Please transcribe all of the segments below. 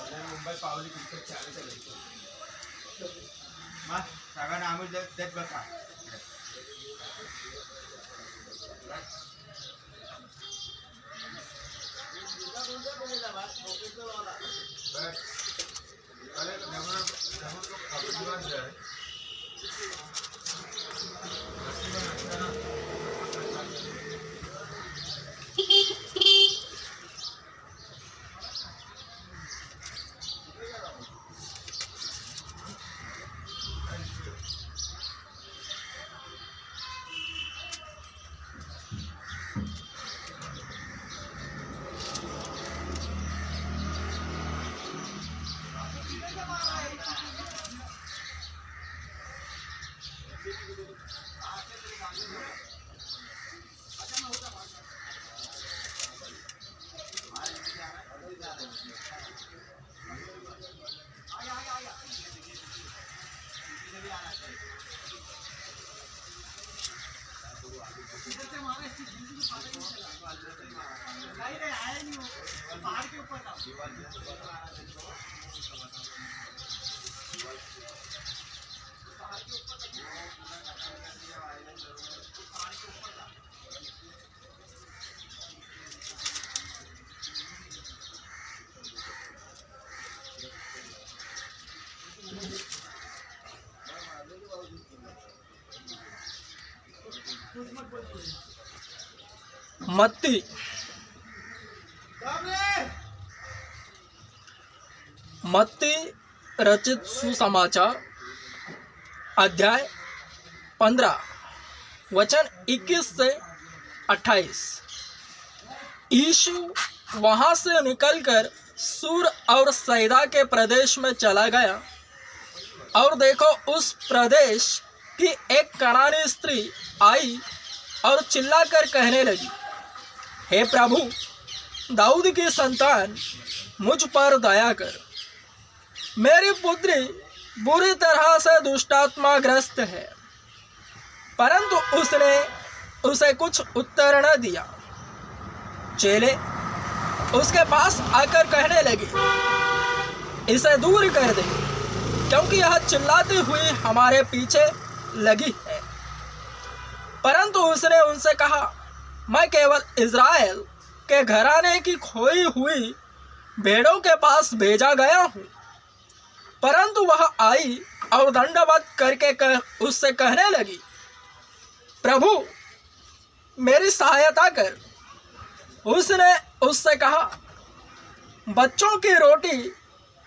मुंबई पावली पिक्चर चालू मग सगळ्यांना आम्ही देत बसा मत्ती मत्ती रचित सुसमाचार अध्याय 15 वचन 21 से 28। यीशु वहां से निकलकर सूर और सैदा के प्रदेश में चला गया और देखो उस प्रदेश की एक कनानी स्त्री आई और चिल्लाकर कहने लगी, हे प्रभु, दाऊद की संतान, मुझ पर दया कर। मेरी पुत्री बुरी तरह से दुष्टात्मा ग्रस्त है। परंतु उसने उसे कुछ उत्तर न दिया। चेले उसके पास आकर कहने लगे, इसे दूर कर दे, क्योंकि यह चिल्लाती हुई हमारे पीछे लगी है। परंतु उसने उनसे कहा, मैं केवल इज़राइल के घराने की खोई हुई भेड़ों के पास भेजा गया हूँ। परंतु वह आई और दंडवत करके उससे कहने लगी, प्रभु, मेरी सहायता कर। उसने उससे कहा, बच्चों की रोटी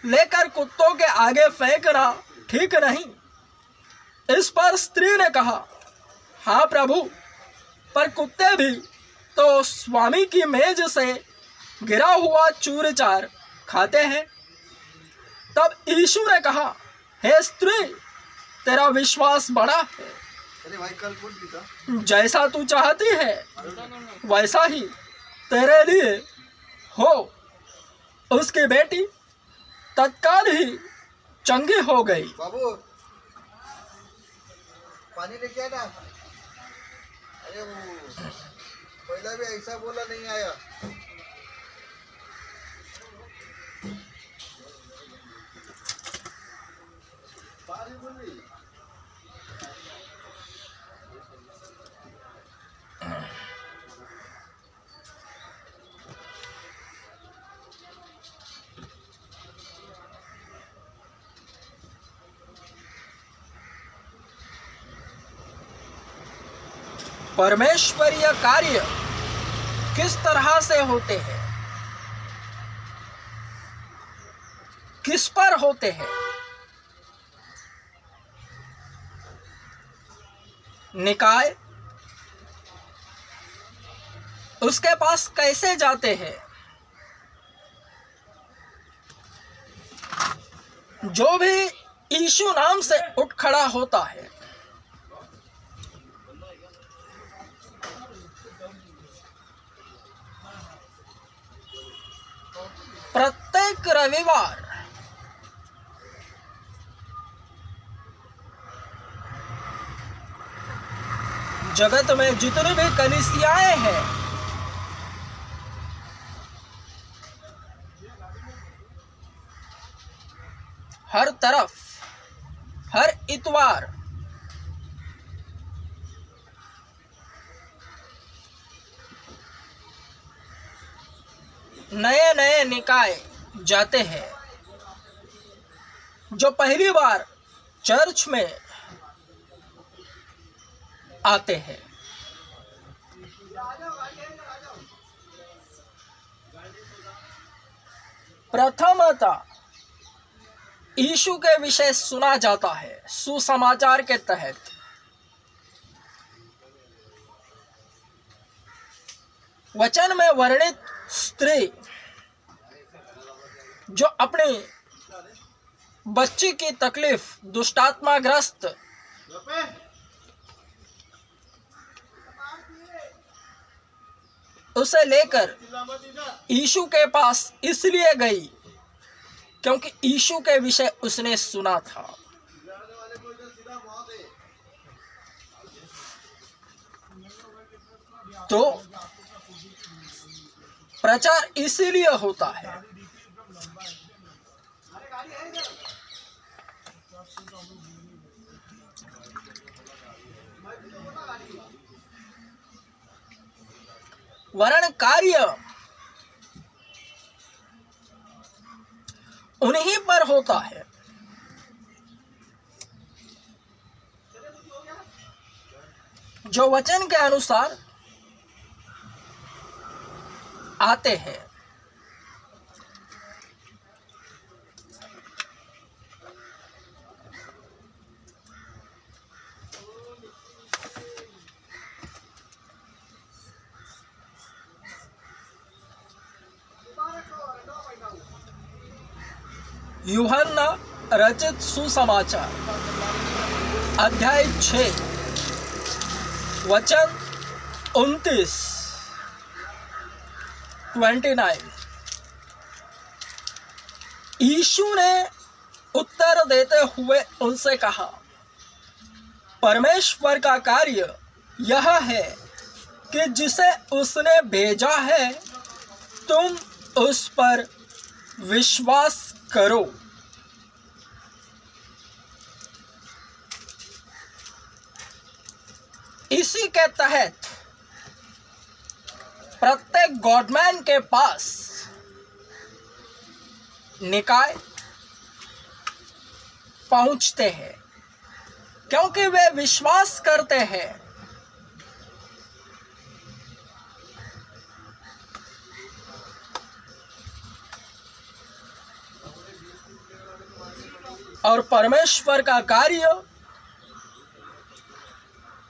लेकर कुत्तों के आगे फेंकना ठीक नहीं। इस पर स्त्री ने कहा, हाँ प्रभु, पर कुत्ते भी तो स्वामी की मेज से गिरा हुआ चूर चार खाते हैं। तब यीशु ने कहा, हे स्त्री, तेरा विश्वास बड़ा है। जैसा तू चाहती है वैसा ही तेरे लिए हो। उसकी बेटी तत्काल ही चंगी हो गई। बाबू पानी लेके आना। अरे वो पहला भी ऐसा बोला नहीं आया। परमेश्वरीय कार्य किस तरह से होते हैं, किस पर होते हैं? निकाय उसके पास कैसे जाते हैं? जो भी यीशु नाम से उठ खड़ा होता है, प्रत्येक रविवार जगत में जितनी भी कलीसियाएं हैं, हर तरफ, हर इतवार नए नए निकाय जाते हैं जो पहली बार चर्च में आते हैं। प्रथमतः यीशु के विषय सुना जाता है सुसमाचार के तहत। वचन में वर्णित स्त्री जो अपनी बच्ची की तकलीफ दुष्टात्माग्रस्त उसे लेकर यीशु के पास इसलिए गई क्योंकि यीशु के विषय उसने सुना था। तो प्रचार इसीलिए होता है वर्ण कार्य उन्हीं पर होता है जो वचन के अनुसार आते हैं। यूहन्ना रचित सुसमाचार अध्याय 6 वचन 29 यीशु ने उत्तर देते हुए उनसे कहा, परमेश्वर का कार्य यह है कि जिसे उसने भेजा है तुम उस पर विश्वास करो। इसी के तहत प्रत्येक गॉडमैन के पास निकाय पहुंचते हैं क्योंकि वे विश्वास करते हैं और परमेश्वर का कार्य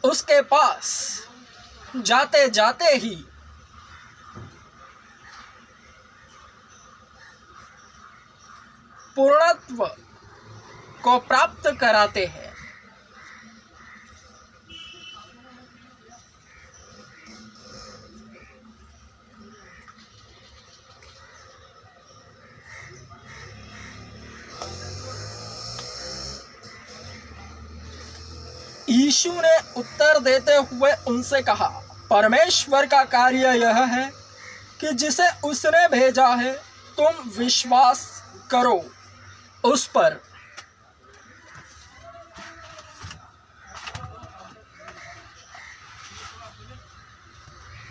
उसके पास जाते जाते ही पूर्णत्व को प्राप्त कराते हैं। यीशु ने उत्तर देते हुए उनसे कहा, परमेश्वर का कार्य यह है कि जिसे उसने भेजा है तुम विश्वास करो उस पर।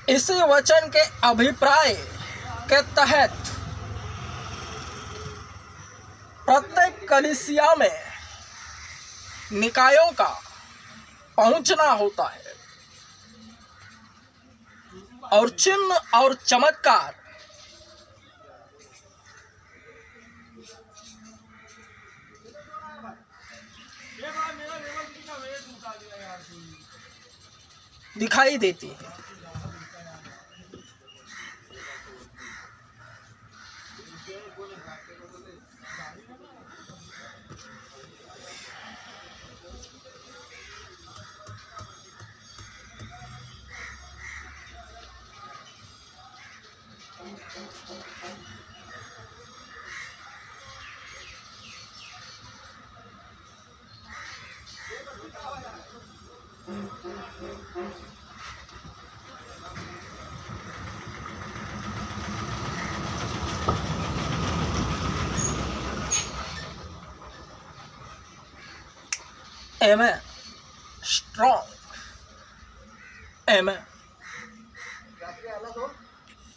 इसी वचन के अभिप्राय के तहत प्रत्येक कलीसिया में निकायों का पहुंचना होता है और चिन्ह और चमत्कार दिखाई देती है। M A strong M A